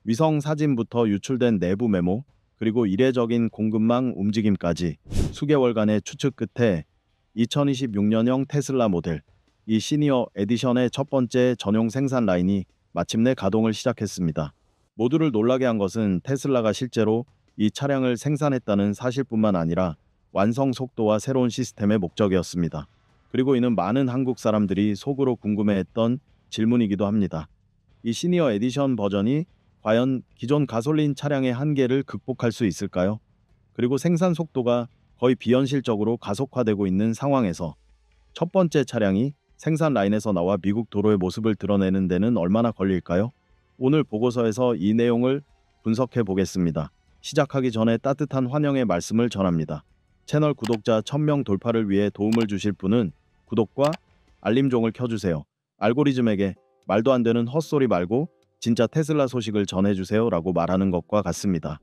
위성 사진부터 유출된 내부 메모, 그리고 이례적인 공급망 움직임까지 수개월간의 추측 끝에 2026년형 테슬라 모델 이 시니어 에디션의 첫 번째 전용 생산 라인이 마침내 가동을 시작했습니다. 모두를 놀라게 한 것은 테슬라가 실제로 이 차량을 생산했다는 사실뿐만 아니라 완성 속도와 새로운 시스템의 목적이었습니다. 그리고 이는 많은 한국 사람들이 속으로 궁금해했던 질문이기도 합니다. 이 시니어 에디션 버전이 과연 기존 가솔린 차량의 한계를 극복할 수 있을까요? 그리고 생산 속도가 거의 비현실적으로 가속화되고 있는 상황에서 첫 번째 차량이 생산 라인에서 나와 미국 도로의 모습을 드러내는 데는 얼마나 걸릴까요? 오늘 보고서에서 이 내용을 분석해 보겠습니다. 시작하기 전에 따뜻한 환영의 말씀을 전합니다. 채널 구독자 1000명 돌파를 위해 도움을 주실 분은 구독과 알림종을 켜주세요. 알고리즘에게 말도 안 되는 헛소리 말고 진짜 테슬라 소식을 전해주세요 라고 말하는 것과 같습니다.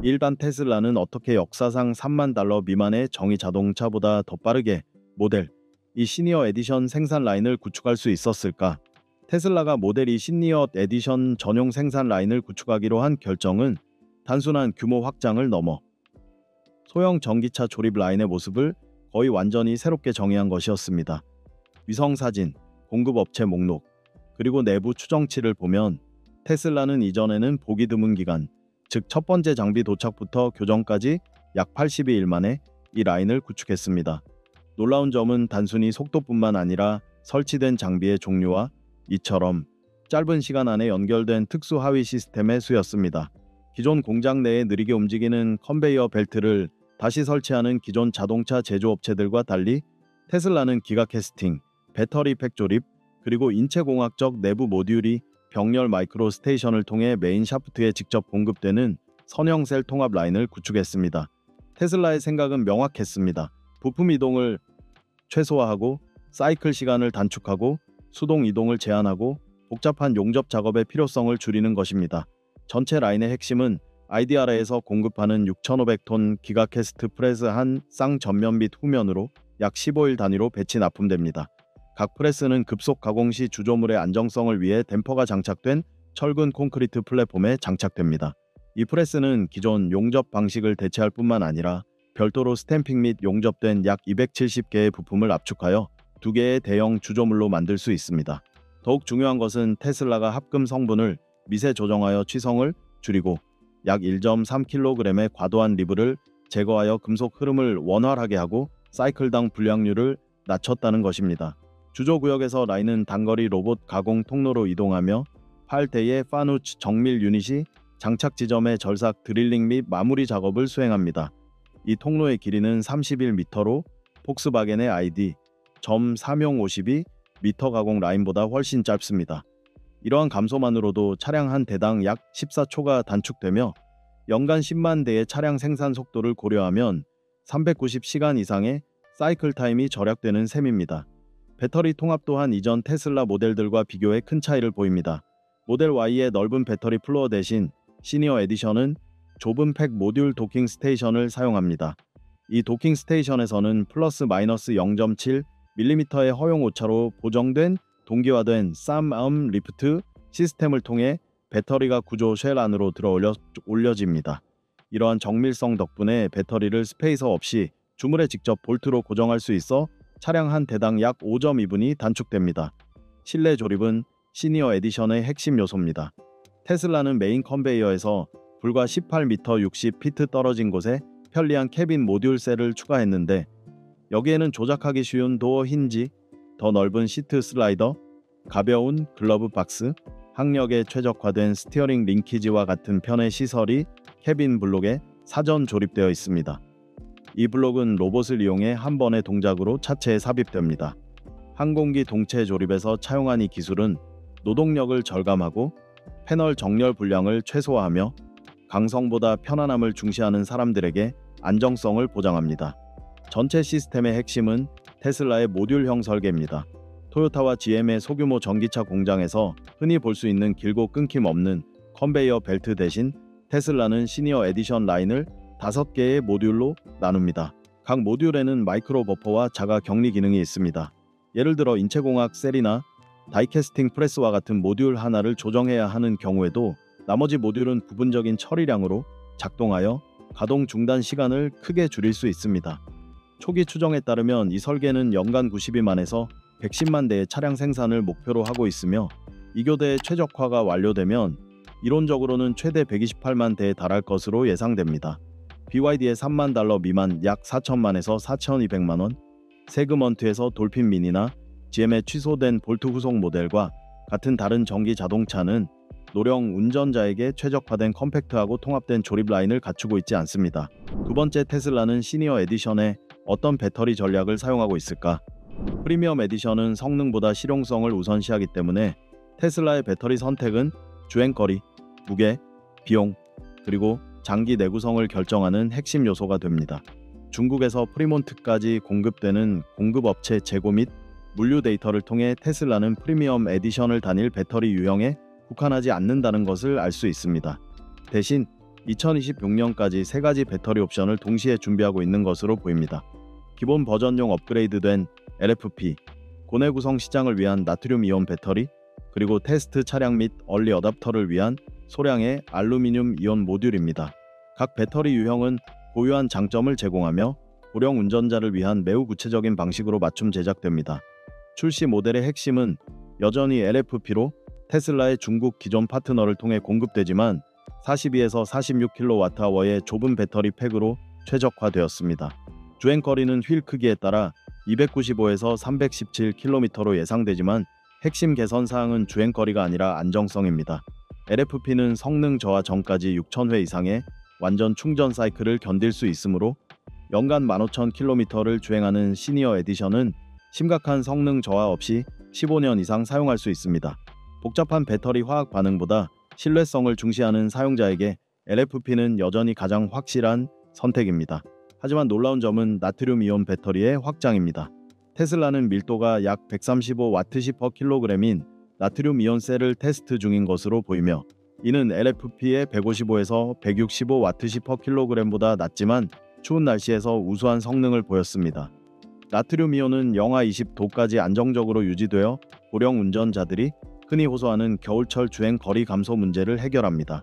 일반 테슬라는 어떻게 역사상 3만 달러 미만의 정의 자동차보다 더 빠르게 모델 이 시니어 에디션 생산 라인을 구축할 수 있었을까? 테슬라가 모델 이 시니어 에디션 전용 생산 라인을 구축하기로 한 결정은 단순한 규모 확장을 넘어 소형 전기차 조립 라인의 모습을 거의 완전히 새롭게 정의한 것이었습니다. 위성 사진, 공급업체 목록, 그리고 내부 추정치를 보면 테슬라는 이전에는 보기 드문 기간, 즉 첫 번째 장비 도착부터 교정까지 약 82일 만에 이 라인을 구축했습니다. 놀라운 점은 단순히 속도뿐만 아니라 설치된 장비의 종류와 이처럼 짧은 시간 안에 연결된 특수 하위 시스템의 수였습니다. 기존 공장 내에 느리게 움직이는 컨베이어 벨트를 다시 설치하는 기존 자동차 제조업체들과 달리 테슬라는 기가 캐스팅, 배터리 팩 조립, 그리고 인체공학적 내부 모듈이 병렬 마이크로 스테이션을 통해 메인 샤프트에 직접 공급되는 선형 셀 통합 라인을 구축했습니다. 테슬라의 생각은 명확했습니다. 부품 이동을 최소화하고 사이클 시간을 단축하고 수동 이동을 제한하고 복잡한 용접 작업의 필요성을 줄이는 것입니다. 전체 라인의 핵심은 IDRA에서 공급하는 6,500톤 기가캐스트 프레스 한 쌍 전면 및 후면으로 약 15일 단위로 배치 납품됩니다. 각 프레스는 급속 가공 시 주조물의 안정성을 위해 댐퍼가 장착된 철근 콘크리트 플랫폼에 장착됩니다. 이 프레스는 기존 용접 방식을 대체할 뿐만 아니라 별도로 스탬핑 및 용접된 약 270개의 부품을 압축하여 2개의 대형 주조물로 만들 수 있습니다. 더욱 중요한 것은 테슬라가 합금 성분을 미세 조정하여 취성을 줄이고 약 1.3kg의 과도한 리브를 제거하여 금속 흐름을 원활하게 하고 사이클당 불량률을 낮췄다는 것입니다. 주조구역에서 라인은 단거리 로봇 가공 통로로 이동하며 8대의 파누치 정밀 유닛이 장착 지점의 절삭 드릴링 및 마무리 작업을 수행합니다. 이 통로의 길이는 31m로 폭스바겐의 ID .4052 미터 가공 라인보다 훨씬 짧습니다. 이러한 감소만으로도 차량 한 대당 약 14초가 단축되며 연간 10만 대의 차량 생산 속도를 고려하면 390시간 이상의 사이클 타임이 절약되는 셈입니다. 배터리 통합 또한 이전 테슬라 모델들과 비교해 큰 차이를 보입니다. 모델 Y의 넓은 배터리 플로어 대신 시니어 에디션은 좁은 팩 모듈 도킹 스테이션을 사용합니다. 이 도킹 스테이션에서는 플러스 마이너스 0.7mm의 허용 오차로 보정된 동기화된 쌈암 리프트 시스템을 통해 배터리가 구조 쉘 안으로 들어 올려집니다. 이러한 정밀성 덕분에 배터리를 스페이서 없이 주물에 직접 볼트로 고정할 수 있어 차량 한 대당 약 5.2분이 단축됩니다. 실내 조립은 시니어 에디션의 핵심 요소입니다. 테슬라는 메인 컨베이어에서 불과 18m 60피트 떨어진 곳에 편리한 캐빈 모듈 셀을 추가했는데 여기에는 조작하기 쉬운 도어 힌지, 더 넓은 시트 슬라이더, 가벼운 글러브 박스, 학력에 최적화된 스티어링 링키지와 같은 편의 시설이 캐빈 블록에 사전 조립되어 있습니다. 이 블록은 로봇을 이용해 한 번의 동작으로 차체에 삽입됩니다. 항공기 동체 조립에서 차용한 이 기술은 노동력을 절감하고 패널 정렬 분량을 최소화하며 강성보다 편안함을 중시하는 사람들에게 안정성을 보장합니다. 전체 시스템의 핵심은 테슬라의 모듈형 설계입니다. 토요타와 GM의 소규모 전기차 공장에서 흔히 볼 수 있는 길고 끊김 없는 컨베이어 벨트 대신 테슬라는 시니어 에디션 라인을 5개의 모듈로 나눕니다. 각 모듈에는 마이크로 버퍼와 자가 격리 기능이 있습니다. 예를 들어 인체공학 셀이나 다이캐스팅 프레스와 같은 모듈 하나를 조정해야 하는 경우에도 나머지 모듈은 부분적인 처리량으로 작동하여 가동 중단 시간을 크게 줄일 수 있습니다. 초기 추정에 따르면 이 설계는 연간 92만에서 110만 대의 차량 생산을 목표로 하고 있으며 이 교대의 최적화가 완료되면 이론적으로는 최대 128만 대에 달할 것으로 예상됩니다. BYD의 $3만 미만 약 4천만에서 4,200만 원, 세그먼트에서 돌핀 미니나 GM의 취소된 볼트 후속 모델과 같은 다른 전기 자동차는 노령 운전자에게 최적화된 컴팩트하고 통합된 조립 라인을 갖추고 있지 않습니다. 두 번째, 테슬라는 시니어 에디션에 어떤 배터리 전략을 사용하고 있을까? 프리미엄 에디션은 성능보다 실용성을 우선시하기 때문에 테슬라의 배터리 선택은 주행거리, 무게, 비용, 그리고 장기 내구성을 결정하는 핵심 요소가 됩니다. 중국에서 프리몬트까지 공급되는 공급업체 재고 및 물류 데이터를 통해 테슬라는 프리미엄 에디션을 단일 배터리 유형에 국한하지 않는다는 것을 알 수 있습니다. 대신 2026년까지 세 가지 배터리 옵션을 동시에 준비하고 있는 것으로 보입니다. 기본 버전용 업그레이드된 LFP, 고내 구성 시장을 위한 나트륨 이온 배터리, 그리고 테스트 차량 및 얼리 어답터를 위한 소량의 알루미늄 이온 모듈입니다. 각 배터리 유형은 고유한 장점을 제공하며 고령 운전자를 위한 매우 구체적인 방식으로 맞춤 제작됩니다. 출시 모델의 핵심은 여전히 LFP로 테슬라의 중국 기존 파트너를 통해 공급되지만 42에서 46kWh의 좁은 배터리 팩으로 최적화되었습니다. 주행거리는 휠 크기에 따라 295에서 317km로 예상되지만 핵심 개선 사항은 주행거리가 아니라 안정성입니다. LFP는 성능 저하 전까지 6,000회 이상의 완전 충전 사이클을 견딜 수 있으므로 연간 15,000km를 주행하는 시니어 에디션은 심각한 성능 저하 없이 15년 이상 사용할 수 있습니다. 복잡한 배터리 화학 반응보다 신뢰성을 중시하는 사용자에게 LFP는 여전히 가장 확실한 선택입니다. 하지만 놀라운 점은 나트륨 이온 배터리의 확장입니다. 테슬라는 밀도가 약 135Wh/kg인 나트륨 이온 셀을 테스트 중인 것으로 보이며 이는 LFP의 155에서 165Wh/kg보다 낮지만 추운 날씨에서 우수한 성능을 보였습니다. 나트륨 이온은 영하 20도까지 안정적으로 유지되어 고령 운전자들이 흔히 호소하는 겨울철 주행 거리 감소 문제를 해결합니다.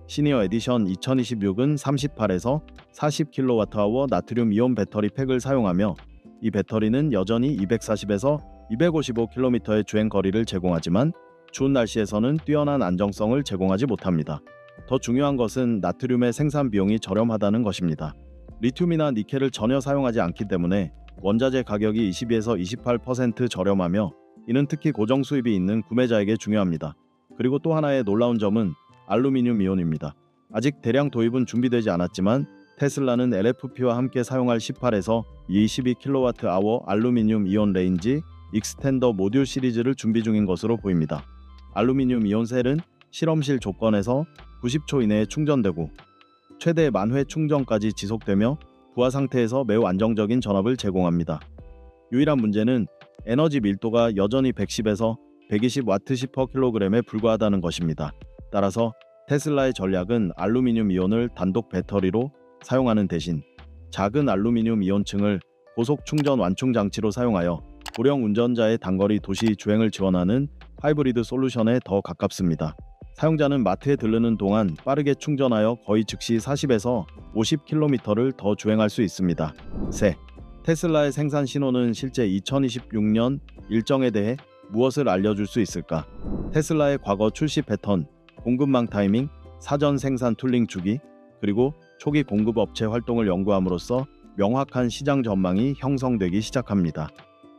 시니어 에디션 2026은 38에서 40kWh 나트륨 이온 배터리 팩을 사용하며 이 배터리는 여전히 240에서 255km의 주행 거리를 제공하지만 추운 날씨에서는 뛰어난 안정성을 제공하지 못합니다. 더 중요한 것은 나트륨의 생산 비용이 저렴하다는 것입니다. 리튬이나 니켈을 전혀 사용하지 않기 때문에 원자재 가격이 22에서 28% 저렴하며 이는 특히 고정 수입이 있는 구매자에게 중요합니다. 그리고 또 하나의 놀라운 점은 알루미늄 이온입니다. 아직 대량 도입은 준비되지 않았지만 테슬라는 LFP와 함께 사용할 18에서 22kWh 알루미늄 이온 레인지 익스텐더 모듈 시리즈를 준비 중인 것으로 보입니다. 알루미늄 이온 셀은 실험실 조건에서 90초 이내에 충전되고 최대 10,000회 충전까지 지속되며 부하 상태에서 매우 안정적인 전압을 제공합니다. 유일한 문제는 에너지 밀도가 여전히 110에서 120Wh/kg에 불과하다는 것입니다. 따라서 테슬라의 전략은 알루미늄 이온을 단독 배터리로 사용하는 대신 작은 알루미늄 이온층을 고속 충전 완충 장치로 사용하여 고령 운전자의 단거리 도시 주행을 지원하는 하이브리드 솔루션에 더 가깝습니다. 사용자는 마트에 들르는 동안 빠르게 충전하여 거의 즉시 40에서 50km를 더 주행할 수 있습니다. 세, 테슬라의 생산 신호는 실제 2026년 일정에 대해 무엇을 알려줄 수 있을까? 테슬라의 과거 출시 패턴, 공급망 타이밍, 사전 생산 툴링 주기, 그리고 초기 공급 업체 활동을 연구함으로써 명확한 시장 전망이 형성되기 시작합니다.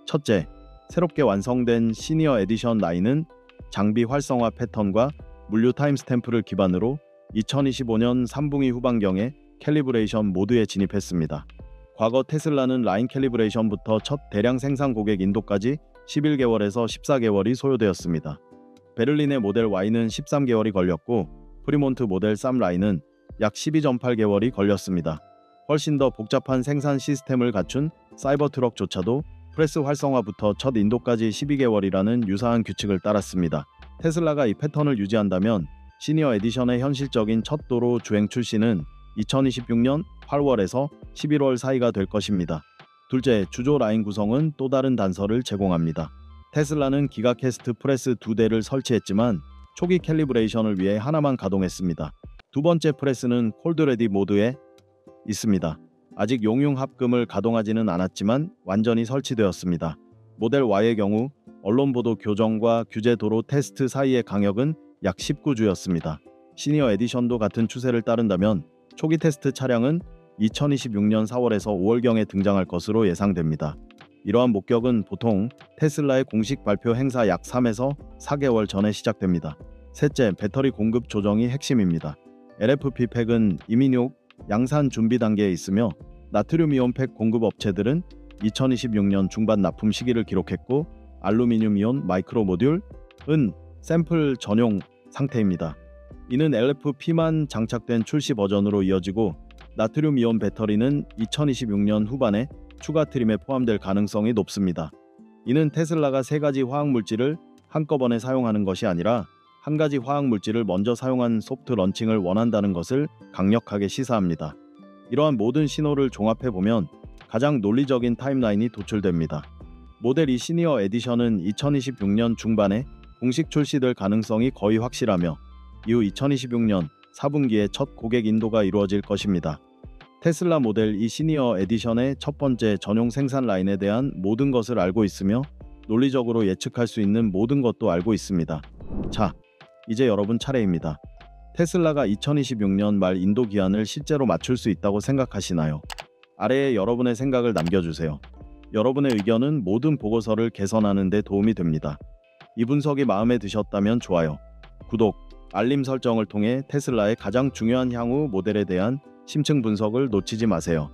첫째, 새롭게 완성된 시니어 에디션 라인은 장비 활성화 패턴과 물류 타임스탬프를 기반으로 2025년 3분기 후반경에 캘리브레이션 모드에 진입했습니다. 과거 테슬라는 라인 캘리브레이션부터 첫 대량 생산 고객 인도까지 11개월에서 14개월이 소요되었습니다. 베를린의 모델 Y는 13개월이 걸렸고 프리몬트 모델 3 라인은 약 12.8개월이 걸렸습니다. 훨씬 더 복잡한 생산 시스템을 갖춘 사이버트럭조차도 프레스 활성화부터 첫 인도까지 12개월이라는 유사한 규칙을 따랐습니다. 테슬라가 이 패턴을 유지한다면 시니어 에디션의 현실적인 첫 도로 주행 출시는 2026년 8월에서 11월 사이가 될 것입니다. 둘째, 주조 라인 구성은 또 다른 단서를 제공합니다. 테슬라는 기가캐스트 프레스 2대를 설치했지만 초기 캘리브레이션을 위해 하나만 가동했습니다. 두 번째 프레스는 콜드레디 모드에 있습니다. 아직 용융 합금을 가동하지는 않았지만 완전히 설치되었습니다. 모델 Y의 경우 언론 보도 교정과 규제 도로 테스트 사이의 간격은 약 19주였습니다. 시니어 에디션도 같은 추세를 따른다면 초기 테스트 차량은 2026년 4월에서 5월경에 등장할 것으로 예상됩니다. 이러한 목격은 보통 테슬라의 공식 발표 행사 약 3에서 4개월 전에 시작됩니다. 셋째, 배터리 공급 조정이 핵심입니다. LFP 팩은 이미 양산 준비 단계에 있으며 나트륨 이온 팩 공급 업체들은 2026년 중반 납품 시기를 기록했고 알루미늄 이온 마이크로 모듈은 샘플 전용 상태입니다. 이는 LFP만 장착된 출시 버전으로 이어지고 나트륨 이온 배터리는 2026년 후반에 추가 트림에 포함될 가능성이 높습니다. 이는 테슬라가 세 가지 화학물질을 한꺼번에 사용하는 것이 아니라 한 가지 화학물질을 먼저 사용한 소프트 런칭을 원한다는 것을 강력하게 시사합니다. 이러한 모든 신호를 종합해보면 가장 논리적인 타임라인이 도출됩니다. 모델 2 시니어 에디션은 2026년 중반에 공식 출시될 가능성이 거의 확실하며 이후 2026년 4분기에 첫 고객 인도가 이루어질 것입니다. 테슬라 모델 2 시니어 에디션의 첫 번째 전용 생산 라인에 대한 모든 것을 알고 있으며 논리적으로 예측할 수 있는 모든 것도 알고 있습니다. 자, 이제 여러분 차례입니다. 테슬라가 2026년 말 인도 기한을 실제로 맞출 수 있다고 생각하시나요? 아래에 여러분의 생각을 남겨주세요. 여러분의 의견은 모든 보고서를 개선하는 데 도움이 됩니다. 이 분석이 마음에 드셨다면 좋아요, 구독, 알림 설정을 통해 테슬라의 가장 중요한 향후 모델에 대한 심층 분석을 놓치지 마세요.